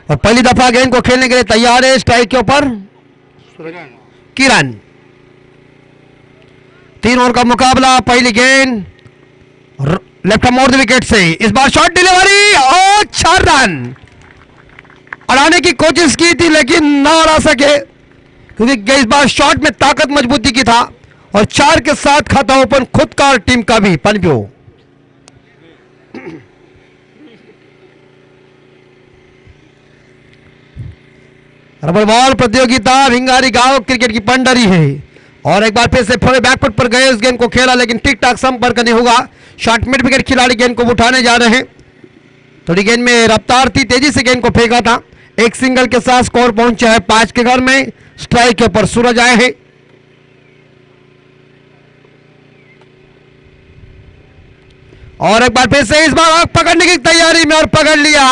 और पहली दफा गेंद को खेलने के लिए तैयार है स्ट्राइक के ऊपर किरण। 3 ओवर का मुकाबला, पहली गेंद लेफ्ट मोड़ विकेट से, इस बार शॉट डिलीवरी और 4 रन। अड़ाने की कोशिश की थी लेकिन ना अड़ा सके क्योंकि इस बार शॉट में ताकत मजबूती की था और 4 के साथ खाता ओपन खुद का और टीम का भी। पनप्यो रबर बॉल प्रतियोगिता भिंगारी गांव क्रिकेट की पंडरी है और एक बार फिर से थोड़े बैकफुट पर गए, उस गेंद को खेला लेकिन ठीक ठाक संपर्क नहीं होगा। शॉर्ट मिड विकेट खिलाड़ी गेंद को उठाने जा रहे हैं, थोड़ी गेंद में रफ्तार थी, तेजी से गेंद को फेंका था। एक सिंगल के साथ स्कोर पहुंचा है 5 के घर में। स्ट्राइक के ऊपर सूरज आए हैं। और एक बार फिर से इस बार पकड़ने की तैयारी में और पकड़ लिया।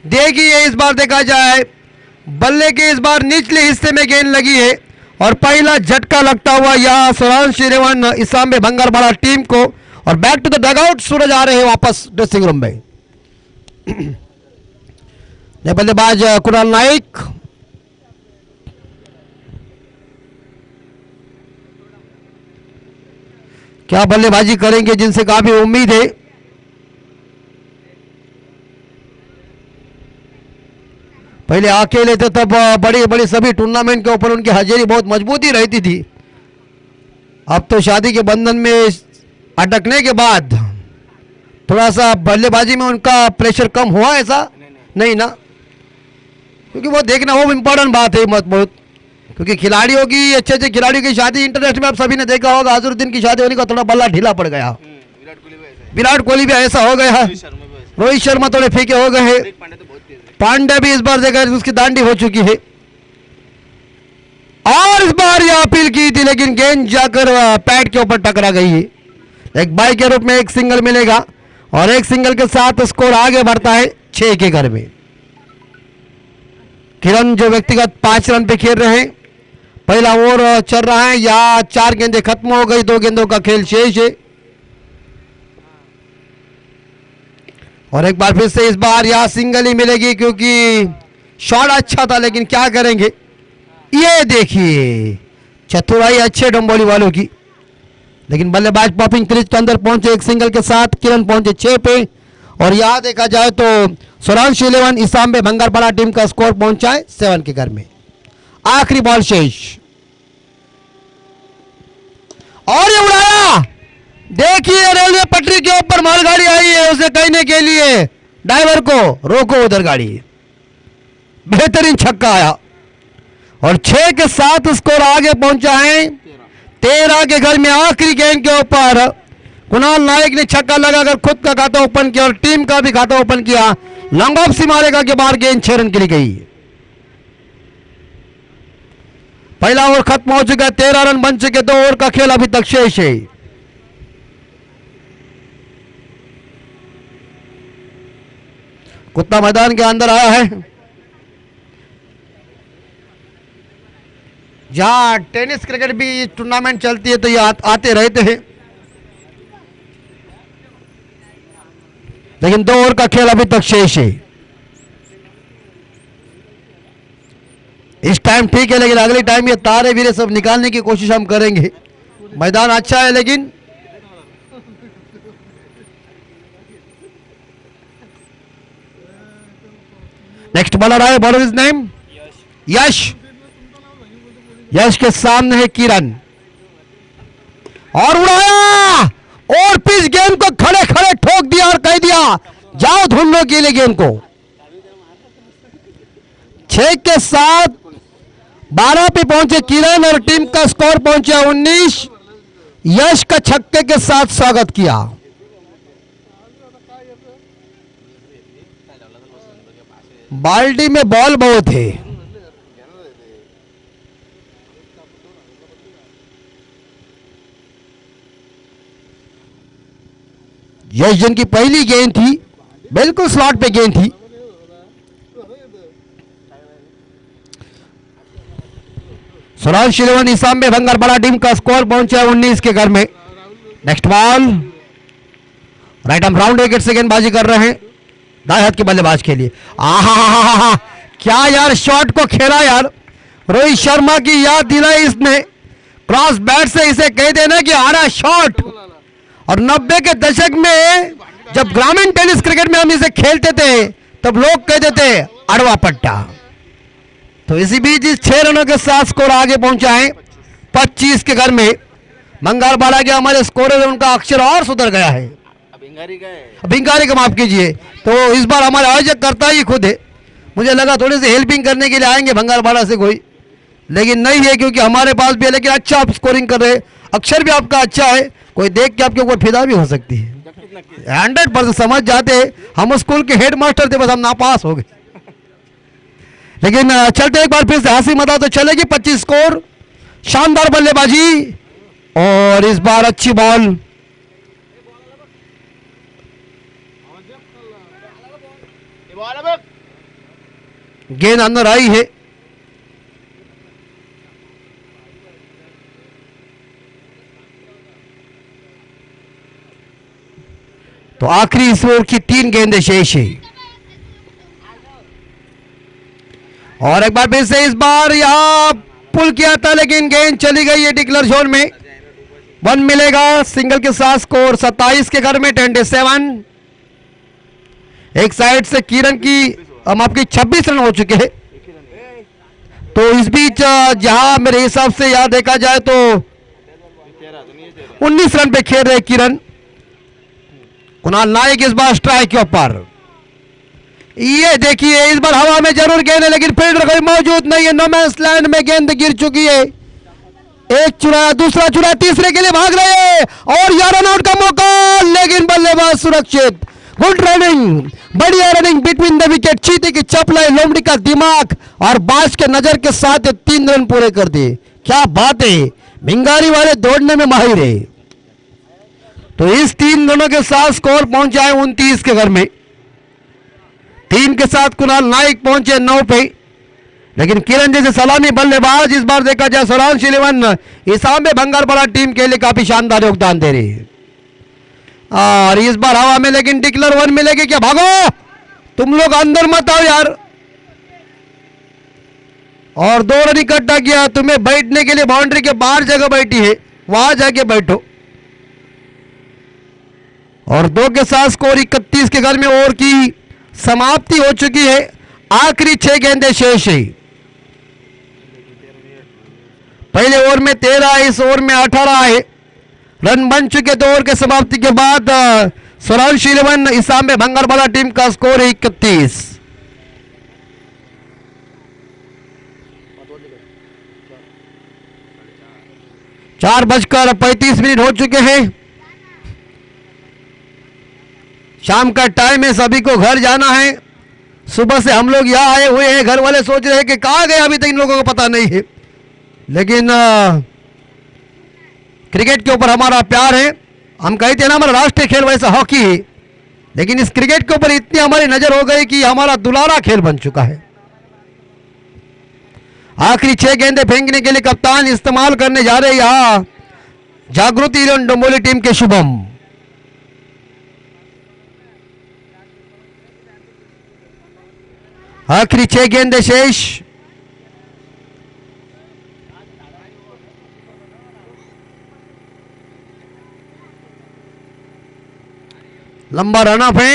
देखिए इस बार देखा जाए बल्ले के इस बार निचले हिस्से में गेंद लगी है और पहला झटका लगता हुआ यहां सुरांश इलेवन इसाम्बे भंगारवाड़ा टीम को। और बैक टू द डगआउट सूरज आ रहे हैं वापस ड्रेसिंग रूम में। बल्लेबाज कुणाल नाइक, क्या बल्लेबाजी करेंगे जिनसे काफी उम्मीद है। पहले अकेले थे तब बड़ी बड़ी सभी टूर्नामेंट के ऊपर उनकी हाजिरी बहुत मजबूती रहती थी। अब तो शादी के बंधन में अटकने के बाद थोड़ा सा बल्लेबाजी में उनका प्रेशर कम हुआ, ऐसा नहीं ना, क्योंकि वो देखना वो इम्पोर्टेंट बात है मत बहुत, क्योंकि खिलाड़ियों की अच्छे अच्छे खिलाड़ियों की शादी इंटरनेशनल में आप सभी ने देखा होगा। अजरुद्दीन की शादी होने का थोड़ा बल्ला ढीला पड़ गया, विराट कोहली भी ऐसा हो गया, रोहित शर्मा थोड़े फीके हो गए, पांड्या भी इस बार देखा उसकी दांडी हो चुकी है। और इस बार यह अपील की थी लेकिन गेंद जाकर पैड के ऊपर टकरा गई है। एक बाई के रूप में एक सिंगल मिलेगा और एक सिंगल के साथ स्कोर आगे बढ़ता है 6 के घर में। किरण जो व्यक्तिगत 5 रन पे खेल रहे हैं, पहला ओवर चल रहा है या 4 गेंदें खत्म हो गई, 2 गेंदों का खेल शेष है। और एक बार फिर से इस बार यह सिंगल ही मिलेगी क्योंकि शॉट अच्छा था लेकिन क्या करेंगे। ये देखिए चतुराई अच्छे डंबोली वालों की, लेकिन बल्लेबाज पॉपिंग क्रीज के अंदर पहुंचे एक सिंगल के साथ, किरण पहुंचे 6 पे। और यहां देखा जाए तो सुरांश इलेवन इसाम्बे भंगारवाड़ा टीम का स्कोर पहुंचा है 7 के घर में। आखिरी बॉल शेष और ये उड़ाया, देखिए रेलवे पटरी के ऊपर मालगाड़ी आई है, उसे कहने के लिए ड्राइवर को रोको उधर गाड़ी। बेहतरीन छक्का आया और 6 के साथ स्कोर आगे पहुंचा है 13 के घर में। आखिरी गेंद के ऊपर कुणाल नायक ने छक्का लगाकर खुद का खाता ओपन किया और टीम का भी खाता ओपन किया। लॉन्ग ऑफ सी मारेगा के बाहर गेंद 6 रन के लिए गई। पहला ओवर खत्म हो चुका है, 13 रन बन चुके, 2 ओवर का खेल अभी तक शेष है। कुत्ता मैदान के अंदर आया है जहां टेनिस क्रिकेट भी टूर्नामेंट चलती है तो ये आते रहते हैं, लेकिन 2 ओवर का खेल अभी तक शेष है। इस टाइम ठीक है लेकिन अगले टाइम ये तारे वीरे सब निकालने की कोशिश हम करेंगे। मैदान अच्छा है लेकिन नेक्स्ट बॉलर आए, बॉलर इज नेम यश। यश के सामने है किरण और उड़ाया और पिच गेंद को खड़े खड़े ठोक दिया और कह दिया जाओ ढूंढ लो के लिए गेंद को। 6 के साथ 12 पे पहुंचे किरण और टीम का स्कोर पहुंचा 19। यश का छक्के के साथ स्वागत किया। बाल्टी में बॉल बहुत है, यश जन की पहली गेंद थी, बिल्कुल स्लॉट पे गेंद थी। सुरांश इलेवन इसाम्बे भंगारवाड़ा टीम का स्कोर पहुंचा 19 के घर में। Next ball right arm round wicket से गेंदबाजी कर रहे हैं दाएं हाथ के बल्लेबाज के लिए। आहा क्या यार शॉट को खेला यार, रोहित शर्मा की याद दिलाई इसने, क्रॉस बैट से इसे कह देना कि आना शॉट। और 90 के दशक में जब ग्रामीण टेनिस क्रिकेट में हम इसे खेलते थे तब लोग कहते थे अड़वा पट्टा। तो इसी बीच इस 6 रनों के साथ स्कोर आगे पहुंचा है 25 के घर में। बंगारवाड़ा के हमारे स्कोरर उनका अक्षर और सुधर गया है, भिंगारी का माफ कीजिए। तो इस बार हमारे आयोजक करता ही खुद है, मुझे लगा थोड़ी सी हेल्पिंग करने के लिए आएंगे बंगारवाड़ा से कोई, लेकिन नहीं है क्योंकि हमारे पास भी है। लेकिन अच्छा आप स्कोरिंग कर रहे हैं, अक्षर भी आपका अच्छा है, कोई देख के आपके ऊपर फिदा भी हो सकती है। 100% समझ जाते हैं, हम स्कूल के हेड मास्टर थे, बस हम नापास हो गए। लेकिन चलते एक बार फिर से हंसी मजा तो चलेगी। 25 स्कोर, शानदार बल्लेबाजी और इस बार अच्छी बॉल। गेंद अंदर आई है, तो आखिरी इस ओवर की 3 गेंदें शेष है। और एक बार फिर से इस बार यहां पुल किया था लेकिन गेंद चली गई है डिक्लेयर जोन में। 1 मिलेगा सिंगल के साथ, स्कोर 27 के घर में 27। एक साइड से किरण की हम आपके 26 रन हो चुके हैं। तो इस बीच जहां मेरे हिसाब से यहां देखा जाए तो 19 रन पे खेल रहे किरण। कुणाल नायक इस बार स्ट्राइक के ऊपर, ये देखिए इस बार हवा में जरूर गेंद है लेकिन फील्डर कोई मौजूद नहीं है। नो मैंस लैंड में गेंद गिर चुकी है। एक चुराया, दूसरा चुराया, तीसरे के लिए भाग रहे हैं और यह रन आउट का मौका, लेकिन बल्लेबाज सुरक्षित। गुड रनिंग, बढ़िया रनिंग बिटवीन द विकेट। चीते की चपलाई, लोमड़ी का दिमाग और बाज के नजर के साथ 3 रन पूरे कर दिए। क्या बात है, भिंगारी वाले दौड़ने में माहिर है। तो इस 3 रनों के साथ स्कोर पहुंचा है 29 के घर में। 3 के साथ कुणाल नाइक पहुंचे 9 पे, लेकिन किरण जैसे सलामी बल्लेबाज इस बार देखा जाए सौरांश 11 इसाम में बंगारवाड़ा टीम के लिए काफी शानदार योगदान दे रही है। और इस बार हवा में लेकिन डिक्लेयर 1 मिलेगी क्या? भागो तुम लोग, अंदर मत आओ यार। और 2 रन इकट्ठा किया। तुम्हें बैठने के लिए बाउंड्री के बाहर जगह बैठी है, वहां जाके बैठो। और 2 के साथ स्कोर 31 के घर में ओवर की समाप्ति हो चुकी है। आखिरी 6 गेंदें शेष है। पहले ओवर में 13, इस ओवर में 18 है रन बन चुके। 2 ओवर के समाप्ति के बाद सौरांश 11 इसाम में बंगारवाड़ा टीम का स्कोर 31। चार 4:35 हो चुके हैं। शाम का टाइम है, सभी को घर जाना है। सुबह से हम लोग यहाँ आए हुए हैं, घर वाले सोच रहे हैं कि कहाँ गए, अभी तक इन लोगों को पता नहीं है। लेकिन क्रिकेट के ऊपर हमारा प्यार है। हम कहते हैं ना हमारा राष्ट्रीय खेल वैसा हॉकी है, लेकिन इस क्रिकेट के ऊपर इतनी हमारी नजर हो गई कि हमारा दुलारा खेल बन चुका है। आखिरी 6 गेंदें फेंकने के लिए कप्तान इस्तेमाल करने जा रहे यहां जागृति डोंबोली टीम के शुभम। आखिरी 6 गेंदें शेष। लंबा रन अप है,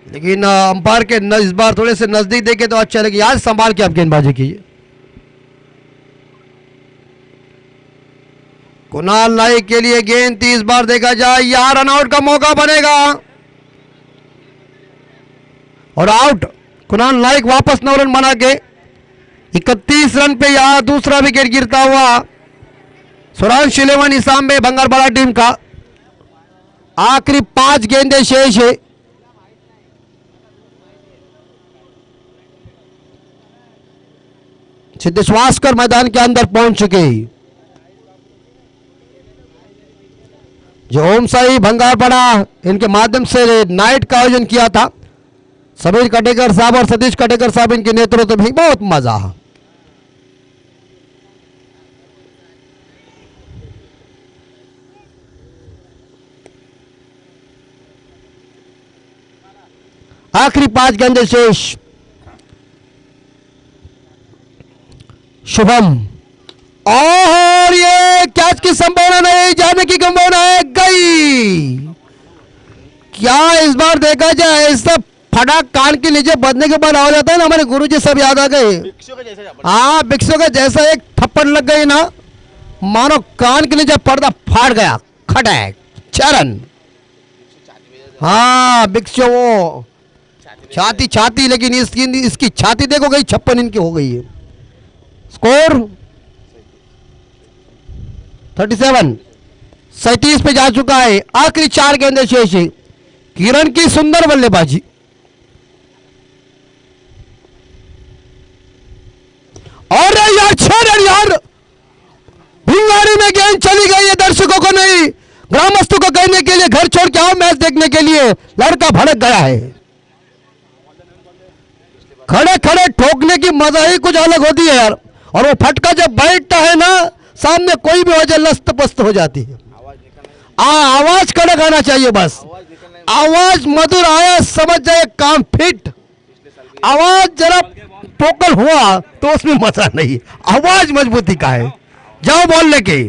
लेकिन अंपायर के इस बार थोड़े से नजदीक देखे तो अच्छा लगे। आज संभाल के आप गेंदबाजी कीजिए। कुणाल नाइक के लिए गेंद थी, इस बार देखा जाए यहां रन आउट का मौका बनेगा और आउट। कुणाल नाइक वापस 9 रन बना के 31 रन पे यहां दूसरा विकेट गिरता हुआ सौरांश 11 इसाम में बंगारवाड़ा टीम का। आखिरी 5 गेंदें शेष है। सिद्धेश्वासकर मैदान के अंदर पहुंच चुके हैं। जो ओम साई भंगारवाड़ा इनके माध्यम से नाइट का आयोजन किया था, समीर कटेकर साहब और सतीश कटेकर साहब इनके नेतृत्व में बहुत मजा। आखिरी 5 गेंदें शेष। शुभम और ये कैच की संभावना नहीं, जाने की संभावना है, गई। क्या इस बार देखा जाए ऐसा फटाक कान के नीचे बदने के बाद आ जाता है ना, हमारे गुरुजी सब याद आ गए। हाँ, बिक्सो का जैसा एक थप्पड़ लग गई ना, मानो कान के नीचे पर्दा फाड़ गया, खटैक, चरण। हाँ बिक्सो वो छाती, लेकिन इसकी छाती देखो गई 56 इनकी हो गई है। स्कोर 37 पे जा चुका है। आखिरी 4 गेंदें शेष है। किरण की सुंदर बल्लेबाजी, और यार 6 रन यार, भिंगारी में गेंद चली गई है। दर्शकों को नहीं, ग्रामस्थों को कहने के लिए घर छोड़ के आओ मैच देखने के लिए, लड़का भड़क गया है। खड़े खड़े ठोकने की मजा ही कुछ अलग होती है यार, और वो फटका जब बैठता है ना, सामने कोई भी वजह लस्त पस्त हो जाती है। आवाज कड़क आना चाहिए, बस आवाज मधुर आया, समझ जाए काम फिट। आवाज जरा पोकल हुआ तो उसमें मजा नहीं, आवाज मजबूती का है। जाओ बोलने के।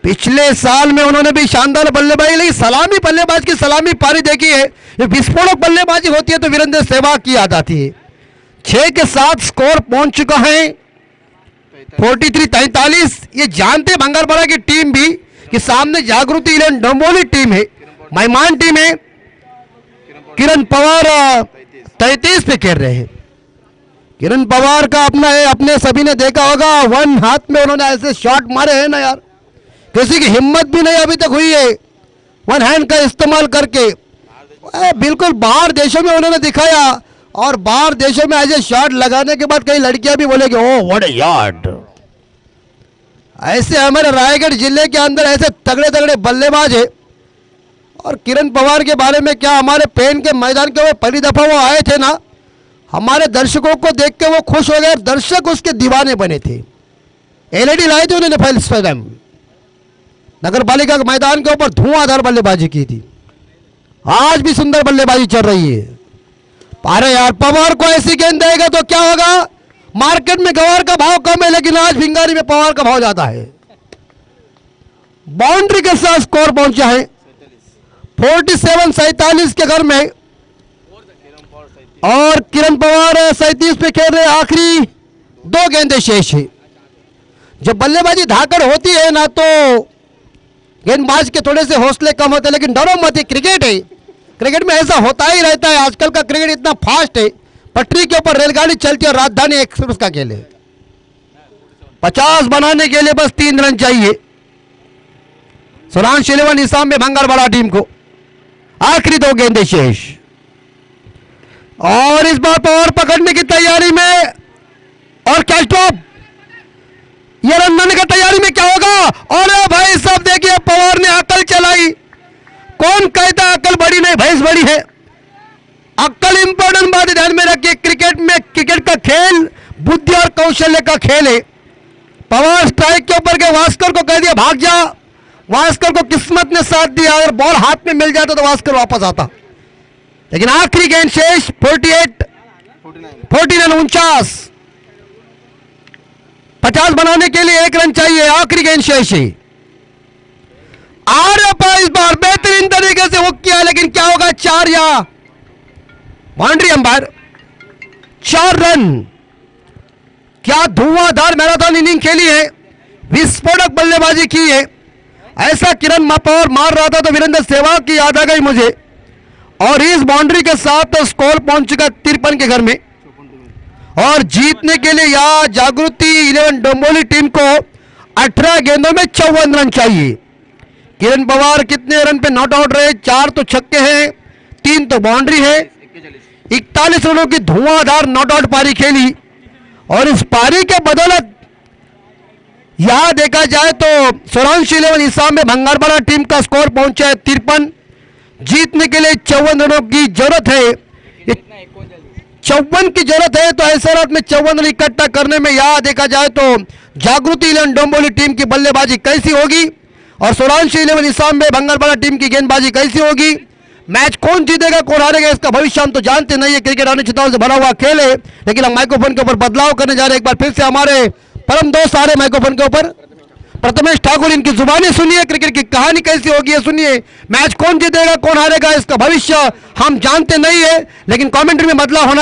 पिछले साल में उन्होंने भी शानदार बल्लेबाजी, लेकिन सलामी बल्लेबाज की सलामी पारी देखी है। ये विस्फोटक बल्लेबाजी होती है तो वीरेंद्र सहवाग की याद आती है। 6 के साथ स्कोर पहुंच चुका है 43-43। ये जानते भंगारपाड़ा की टीम भी कि सामने जागृति 11 डोंबोली टीम है, मेहमान टीम है। किरण पवार 33 पे खेल रहे हैं। किरण पवार का अपना है, अपने सभी ने देखा होगा, 1 हाथ में उन्होंने ऐसे शॉट मारे हैं ना यार, किसी की हिम्मत भी नहीं अभी तक हुई है 1 हैंड का इस्तेमाल करके। बिल्कुल बाहर देशों में उन्होंने दिखाया, और बाहर देशों में ऐसे शॉट लगाने के बाद कई लड़कियां भी बोलेगी ओह व्हाट अ शॉट। ऐसे हमारे रायगढ़ जिले के अंदर ऐसे तगड़े तगड़े बल्लेबाज है। और किरण पवार के बारे में क्या, हमारे पेन के मैदान के वो पहली दफा वो आए थे ना, हमारे दर्शकों को देख के वो खुश हो गए, दर्शक उसके दीवाने बने थे। एलईडी लाए थे उन्होंने फैल्स फिल्म, नगर पालिका के मैदान के ऊपर धुआंधार बल्लेबाजी की थी। आज भी सुंदर बल्लेबाजी चल रही है। अरे यार, पवार को ऐसी गेंद देगा तो क्या होगा, मार्केट में गवार का भाव कम है, लेकिन आज भिंगारी में पवार का भाव ज्यादा है। बाउंड्री के साथ स्कोर पहुंचा है 47-47 के घर में, और किरण पवार 37 पे खेल रहे। आखिरी 2 गेंदें शेष है। जब बल्लेबाजी धाकड़ होती है ना, तो गेंदबाज के थोड़े से हौसले कम होते हैं, लेकिन डरो मत, क्रिकेट है, क्रिकेट में ऐसा होता ही रहता है। आजकल का क्रिकेट इतना फास्ट है, पटरी के ऊपर रेलगाड़ी चलती है और राजधानी एक्सप्रेस का खेल है। 50 बनाने के लिए बस 3 रन चाहिए सुरांश 11 निशाम में भंगारवाड़ा टीम को। आखिरी 2 गेंदें शेष, और इस बार पवार पकड़ने की तैयारी में, और कैच ड्रॉप, ये रन बनाने की तैयारी में क्या होगा। और भाई साहब देखिए, पवार ने अकल चलाई। कौन कहता अकल बड़ी नहीं, भैंस बड़ी है। अकल इंपॉर्टेंट बात ध्यान में रखिए, क्रिकेट में, क्रिकेट का खेल बुद्धि और कौशल्य का खेल है। पवार स्ट्राइक के ऊपर के वास्कर को कह दिया भाग जा, वास्कर को किस्मत ने साथ दिया, अगर बॉल हाथ में मिल जाता तो वास्कर वापस आता। लेकिन आखिरी गेंद शेष 49 50 बनाने के लिए 1 रन चाहिए। आखिरी गेंद शेष है। इस बार बेहतरीन तरीके से हुक किया, लेकिन क्या होगा, 4 या बाउंड्री अंपायर 4 रन। क्या धुआंधार मैराथन इनिंग खेली है, विस्फोटक बल्लेबाजी की है। ऐसा किरण पवार मार रहा था तो वीरेंद्र सहवाग की याद आ गई मुझे। और इस बाउंड्री के साथ स्कोर पहुंच चुका 53 के घर में, और जीतने के लिए यहां जागृति 11 डोंबोली टीम को 18 गेंदों में 54 रन चाहिए। किरण पवार कितने रन पे नॉट आउट रहे, 4 तो छक्के हैं, 3 तो बाउंड्री है। 41 रनों की धुआंधार नॉट आउट पारी खेली, और इस पारी के बदौलत यहां देखा जाए तो सुरांश 11 हिसाब में भंगारवाड़ा टीम का स्कोर पहुंचा है 53। जीतने के लिए 54 रनों की जरूरत है, 54 की जरूरत है। तो ऐसे रात में 54 रन इकट्ठा करने में यहां देखा जाए तो जागृति 11 डोंबोली टीम की बल्लेबाजी कैसी होगी, और सुरांश 11 हिसाब में भंगारवाड़ा टीम की गेंदबाजी कैसी होगी, मैच कौन जीतेगा कौन हारेगा इसका भविष्य हम तो जानते नहीं है। क्रिकेट अनिश्चितताओं से भरा हुआ खेल है, लेकिन हम माइक्रोफोन के ऊपर बदलाव करने जा रहे हैं। एक बार फिर से हमारे परम दोस्त आ रहे माइक्रोफोन के ऊपर। प्रथमेश ठाकुर, इनकी जुबानी सुनिए, क्रिकेट की कहानी कैसी होगी ये सुनिए। मैच कौन जीतेगा कौन हारेगा इसका भविष्य हम जानते नहीं है, लेकिन कमेंट्री में बदलाव होना